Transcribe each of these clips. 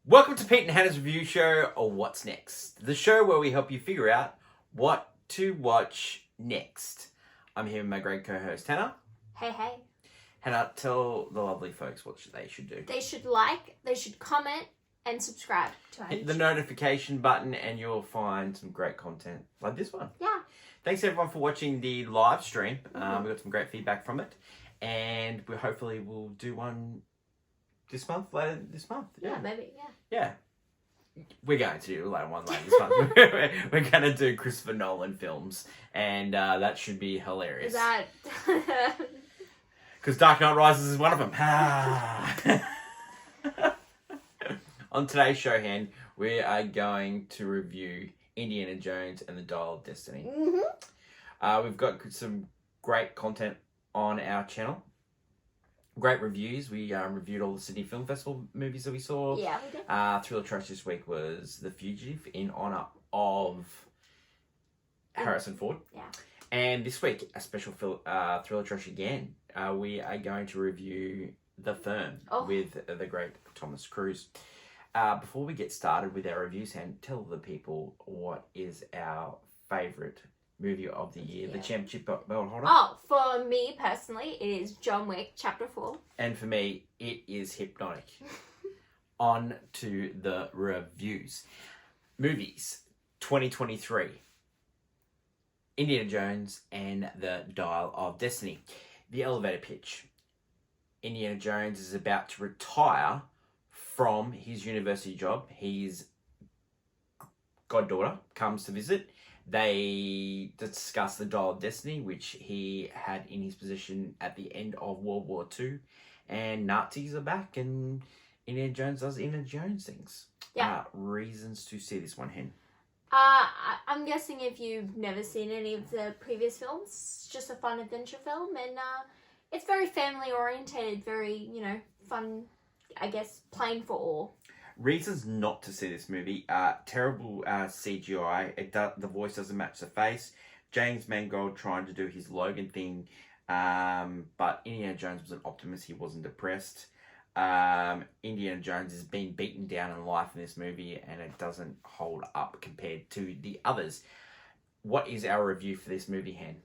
Welcome to Pete and Hannah's Review Show, or What's Next? The show where we help you figure out what to watch next. I'm here with my great co-host, Hannah. Hey, hey. Hannah, tell the lovely folks what they should do. They should like, they should comment, and subscribe to our Hit the YouTube. notification button and you'll find some great content like this one. Yeah. Thanks everyone for watching the live stream. We got some great feedback from it. And we hopefully will do one later this month. Yeah, maybe, yeah. Yeah. We're going to do one later this month. We're going to do Christopher Nolan films. And that should be hilarious. Is that... Because Dark Knight Rises is one of them. On today's show, Hen, we are going to review Indiana Jones and the Dial of Destiny. We've got some great content on our channel. Great reviews. We reviewed all the Sydney Film Festival movies that we saw. Yeah, we did. Thriller Trash this week was The Fugitive in honour of Harrison Ford. Yeah. And this week, a special Thriller Trash again. We are going to review The Firm with the great Thomas Cruise. Before we get started with our reviews, Han, tell the people what is our favourite movie of the year, the championship belt holder. Oh, for me personally, it is John Wick, Chapter 4. And for me, it is Hypnotic. On to the reviews. Movies, 2023. Indiana Jones and the Dial of Destiny. The elevator pitch. Indiana Jones is about to retire from his university job. His goddaughter comes to visit. They discuss the Dial of Destiny, which he had in his possession at the end of World War II. And Nazis are back, and Indiana Jones does Indiana Jones things. Yeah. Reasons to see this one, Hen. I'm guessing if you've never seen any of the previous films, it's just a fun adventure film, and it's very family orientated, very, fun, I guess, plain for all. Reasons not to see this movie. Terrible CGI. The voice doesn't match the face. James Mangold trying to do his Logan thing, but Indiana Jones was an optimist. He wasn't depressed. Indiana Jones is being beaten down in life in this movie, and it doesn't hold up compared to the others. What is our review for this movie, Han?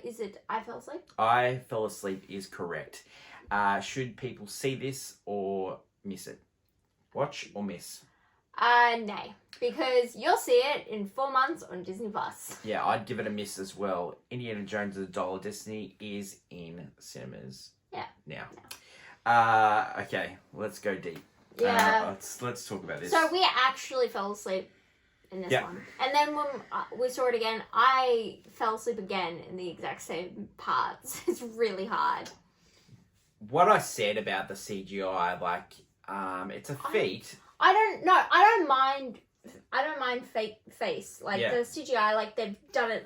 Is it I Fell Asleep? I Fell Asleep is correct. Should people see this or miss it? Watch or miss? Nay. Because you'll see it in 4 months on Disney+. Yeah, I'd give it a miss as well. Indiana Jones and the Dial of Destiny is in cinemas. Yeah. Now. Okay, let's go deep. Yeah. Let's talk about this. So we actually fell asleep in this one. And then when we saw it again, I fell asleep again in the exact same parts. It's really hard. What I said about the CGI, it's a feat. I don't mind fake face. The CGI, they've done it,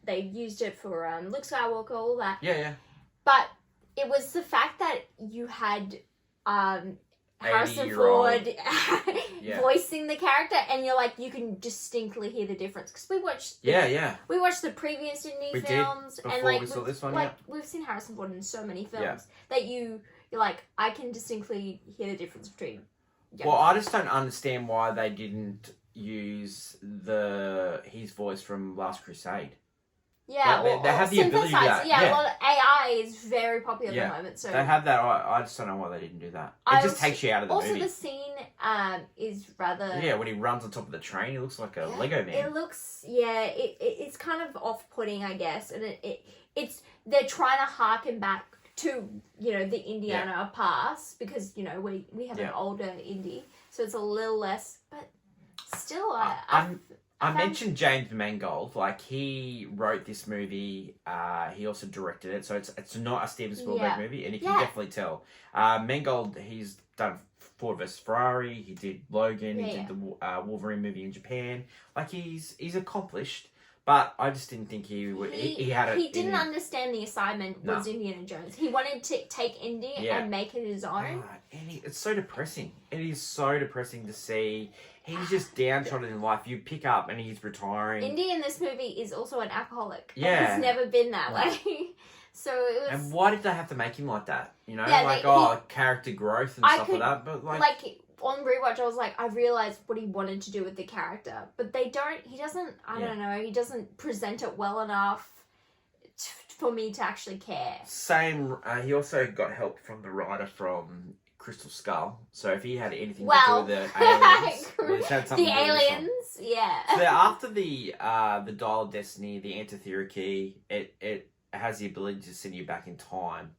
they've used it for Luke Skywalker, all that. Yeah. But it was the fact that you had Harrison Ford voicing the character, and you can distinctly hear the difference. Because we watched we watched the previous Disney films, before and we saw this one. We've seen Harrison Ford in so many films that you're like, I can distinctly hear the difference between. Well, I just don't understand why they didn't use his voice from Last Crusade. Yeah, they have the ability to do that. Yeah, a lot of AI is very popular at the moment. So they have that. I just don't know why they didn't do that. It just takes you out of the movie. Also, the scene is rather... Yeah, when he runs on top of the train, he looks like a Lego man. It looks... Yeah, it's kind of off-putting, I guess. And it's... They're trying to harken back to, the Indiana past. Because, we have an older Indy. So it's a little less... But still, I mentioned James Mangold. He wrote this movie. He also directed it, so it's not a Steven Spielberg movie, and you can definitely tell. Mangold, he's done Ford vs Ferrari. He did Logan. He did the Wolverine movie in Japan. He's accomplished, but I just didn't think he had it. He didn't understand the assignment was Indiana Jones. He wanted to take Indy and make it his own. And it's so depressing. It is so depressing to see. He's just downtrodden in life. You pick up and he's retiring. Indy in this movie is also an alcoholic. Yeah. He's never been that way. So it was... And why did they have to make him like that? Yeah, character growth and stuff like that. But on rewatch, I was like, I realized what he wanted to do with the character, but he doesn't, I don't know, he doesn't present it well enough for me to actually care. Same, he also got help from the writer from Crystal Skull, so if he had anything to do with the aliens, he's had something the to do with this one. aliens, yeah. So after the Dial of Destiny, the Antitheory Key, it has the ability to send you back in time.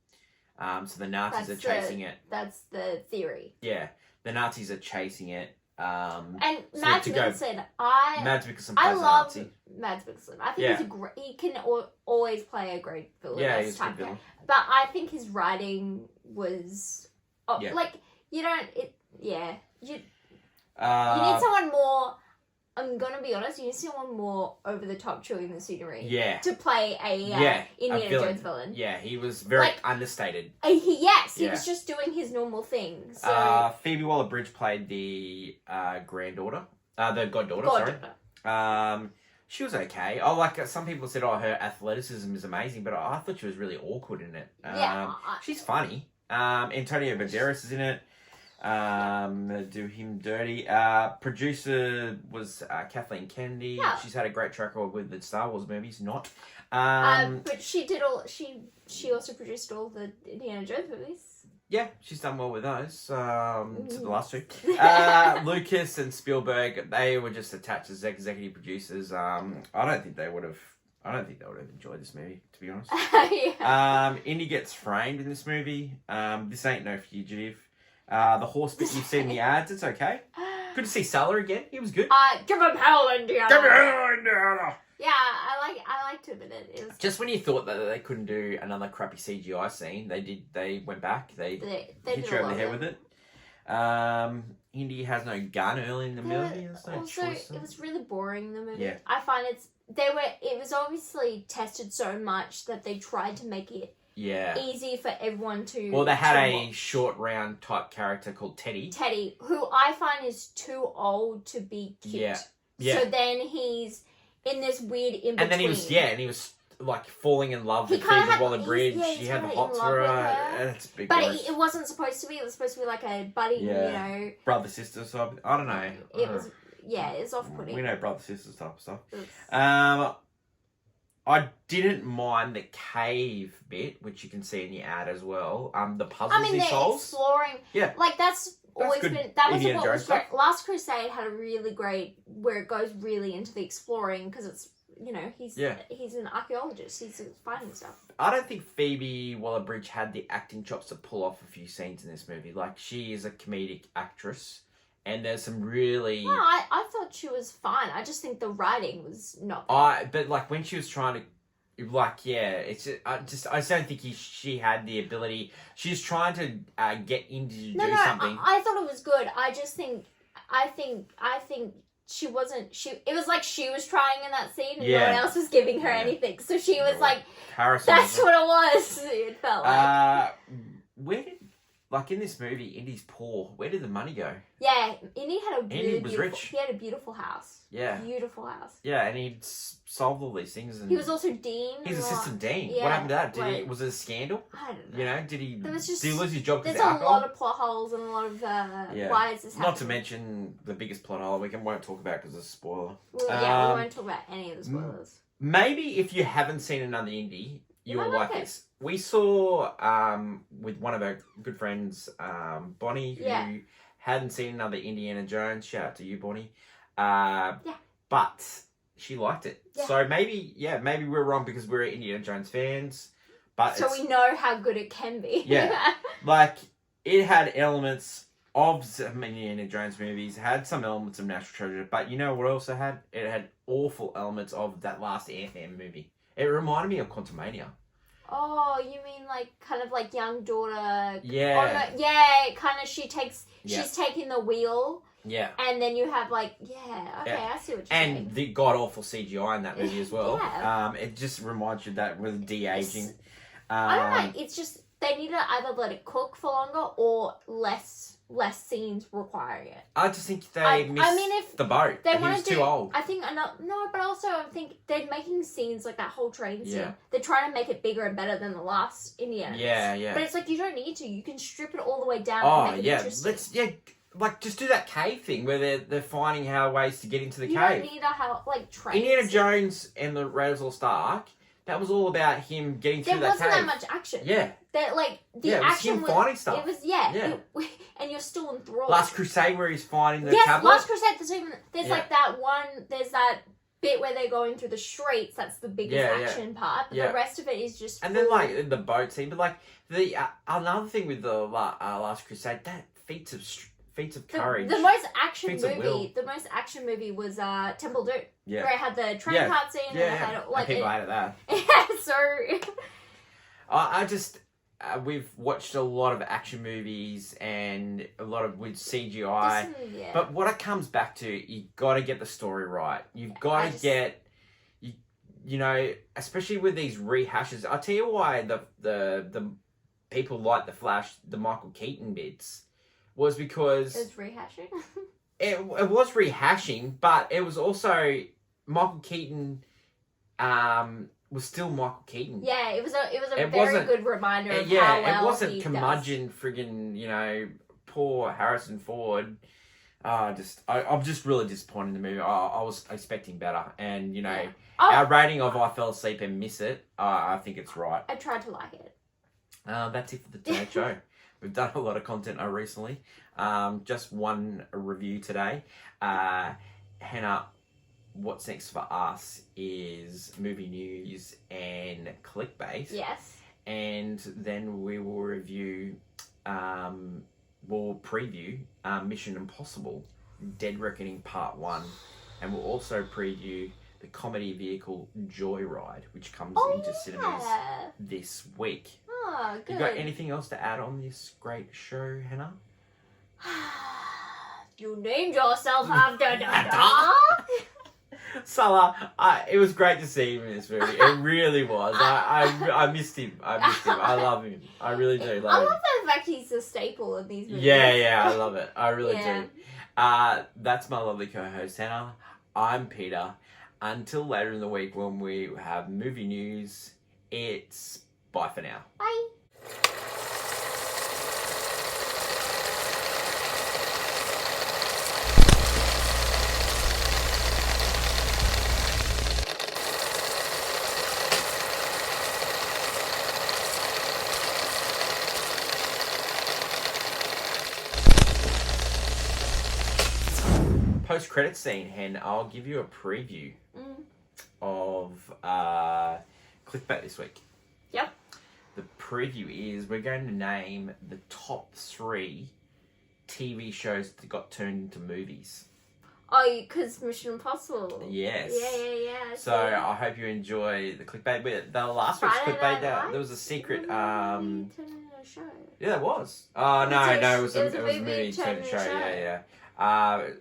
So the Nazis are chasing it. That's the theory. Yeah, the Nazis are chasing it. And so Mads Mikkelsen, I love Mads Mikkelsen. I think he can always play a great villain. Yeah, he's a good villain. But I think his writing was like you need someone more. I'm gonna be honest. You need someone more over the top, chewing the scenery. Yeah. To play Indiana Jones villain. Yeah, he was very understated. He was just doing his normal thing. So Phoebe Waller-Bridge played the granddaughter, the goddaughter. Sorry. She was okay. Some people said, her athleticism is amazing, but I thought she was really awkward in it. She's funny. Antonio Banderas is in it. Do him dirty. Producer was Kathleen Kennedy. Yeah. She's had a great track record with the Star Wars movies. But she did she also produced all the Indiana Jones movies. Yeah, she's done well with those. To the last two. Lucas and Spielberg, they were just attached as executive producers. I don't think they would have enjoyed this movie, to be honest. Indy gets framed in this movie. This ain't no fugitive. The horse bit you've seen in the ads, it's okay. Good to see Salah again. He was good. Give him hell, Indiana. Give him hell, Indiana. Yeah, I liked him in it. It was just when you thought that they couldn't do another crappy CGI scene, they did. They went back. They hit you over the head with it. Indy has no gun early in the movie. There's no choice. It was really boring. The movie. Yeah. I find it was obviously tested so much that they tried to make it. Yeah. Easy for everyone to. Well, they had a short round type character called Teddy. Teddy, who I find is too old to be cute. Yeah. Yeah. So then he's in this weird in between. And then he was like falling in love with Phoebe Waller-Bridge. She had the hots for her. It's big. But it wasn't supposed to be. It was supposed to be like a buddy, you know, brother sister type. I don't know. It's off-putting. We know brother sister type of stuff. I didn't mind the cave bit, which you can see in the ad as well. The puzzles he solves. Exploring. Yeah. Like that's always good been. That was Indiana what was Jones great. stuff. Last Crusade had a really great where it goes really into the exploring because it's he's an archaeologist. He's finding stuff. I don't think Phoebe Waller-Bridge had the acting chops to pull off a few scenes in this movie. Like she is a comedic actress. And there's some really... No, I thought she was fine. I just think the writing was not good. But like when she was trying to... Like, yeah, I just don't think she had the ability. She's trying to get Indy to do something. I thought it was good. I just think... I think she wasn't... It was like she was trying in that scene and no one else was giving her anything. So she was like... Harrison that's what it was. It felt like... Where did... Like in this movie, Indy's poor. Where did the money go? Yeah, Indy had Indy was rich. He had a beautiful house. Yeah. Beautiful house. Yeah, and he'd solved all these things. And he was also dean. He's assistant dean. Yeah, what happened to that? Was it a scandal? I don't know. You know, did he lose his job because there's of alcohol? a lot of plot holes and a lot of why is this happening? Not to mention the biggest plot hole we won't talk about because it's a spoiler. Well, yeah, we won't talk about any of the spoilers. Maybe if you haven't seen another Indy, you'll like this. We saw with one of our good friends, Bonnie, who hadn't seen another Indiana Jones. Shout out to you, Bonnie. But she liked it. Yeah. So maybe we're wrong because we're Indiana Jones fans. But so we know how good it can be. Yeah. Like, it had elements of some Indiana Jones movies, had some elements of National Treasure, but you know what else it had? It had awful elements of that last Ant-Man movie. It reminded me of Quantumania. Oh, you mean like kind of like young daughter? Yeah. Oh, no, yeah, kind of she's taking the wheel. Yeah. And then you have like, I see what you're saying. And the god-awful CGI in that movie as well. Yeah. It just reminds you of that with de-aging. I don't know, it's just, they need to either let it cook for longer or less scenes requiring it. I just think they missed the boat. He was too old. I think, but also I think they're making scenes like that whole train scene. Yeah. They're trying to make it bigger and better than the last Indiana. Yeah. But it's like, you don't need to. You can strip it all the way down and make it interesting. like, just do that cave thing where they're finding how ways to get into the you cave. don't need a how like trains. Indiana Jones and the Raiders of the Lost Ark. That was all about him getting through that cave. There wasn't that much action. Yeah. That like the it was action him finding stuff. It was and you're still enthralled. Last Crusade where he's finding the yes, tablet. Last Crusade. There's like that one. There's that bit where they're going through the streets. That's the biggest action part. But the rest of it is just. And then like the boat scene, but like the another thing with the Last Crusade, that feats of courage. The most action feats of will. movie. The most action movie was Temple Doom. Yeah. Where it had the train cut scene and it had like people hated that. Yeah, so. I just. We've watched a lot of action movies and a lot of with CGI. But what it comes back to, you got to get the story right. You've got to get, you know, especially with these rehashes. I'll tell you why the people like The Flash, the Michael Keaton bits, was because... It was rehashing? it was rehashing, but it was also Michael Keaton... was still Michael Keaton. Yeah, it was a very good reminder of how well it wasn't he curmudgeon friggin', you know, poor Harrison Ford. I'm just really disappointed in the movie. I was expecting better, and you know, our rating of I Fell Asleep and Miss It, I think it's right. I tried to like it. That's it for the Tonight Show. We've done a lot of content recently. Just one review today. Hannah, what's next for us is movie news and clickbait. Yes. And then we will review, we'll preview Mission Impossible Dead Reckoning Part 1. And we'll also preview the comedy vehicle Joyride, which comes into cinemas this week. Oh, good. You got anything else to add on this great show, Hannah? You named yourself after Salah, it was great to see him in this movie. It really was. I missed him. I love him. I really do. I love the fact he's a staple in these movies. Yeah, I love it. I really do. That's my lovely co-host, Hannah. I'm Peter. Until later in the week when we have movie news, it's bye for now. Bye. Post-credit scene, Hen, I'll give you a preview of clickbait this week. Yep. The preview is we're going to name the top 3 TV shows that got turned into movies. Oh, because Mission Impossible. Yes. Yeah. So I hope you enjoy the clickbait. But the last week's clickbait, there was a secret. Yeah, there was. Oh no, it was a movie turned into a show. Yeah.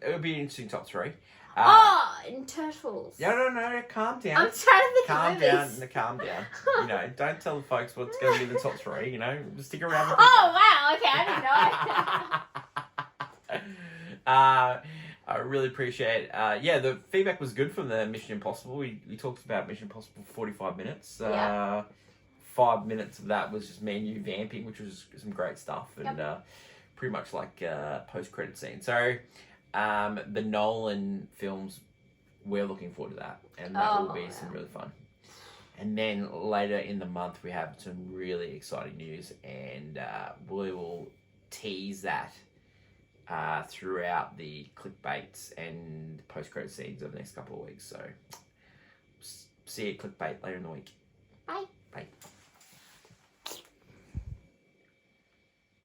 It would be an interesting top 3. And Turtles. No, calm down. I'm trying to think calm of down, movies. calm down. You know, don't tell the folks what's going to be the top 3. You know, just stick around. Oh wow! Okay, I didn't know. I really appreciate. The feedback was good from the Mission Impossible. We talked about Mission Impossible for 45 minutes. 5 minutes of that was just me and you vamping, which was some great stuff, and pretty much like post-credit scene. So the Nolan films, we're looking forward to that, and that will be some really fun. And then later in the month, we have some really exciting news, and we will tease that throughout the clickbaits and post-credit scenes over the next couple of weeks. So see you at clickbait later in the week. Bye.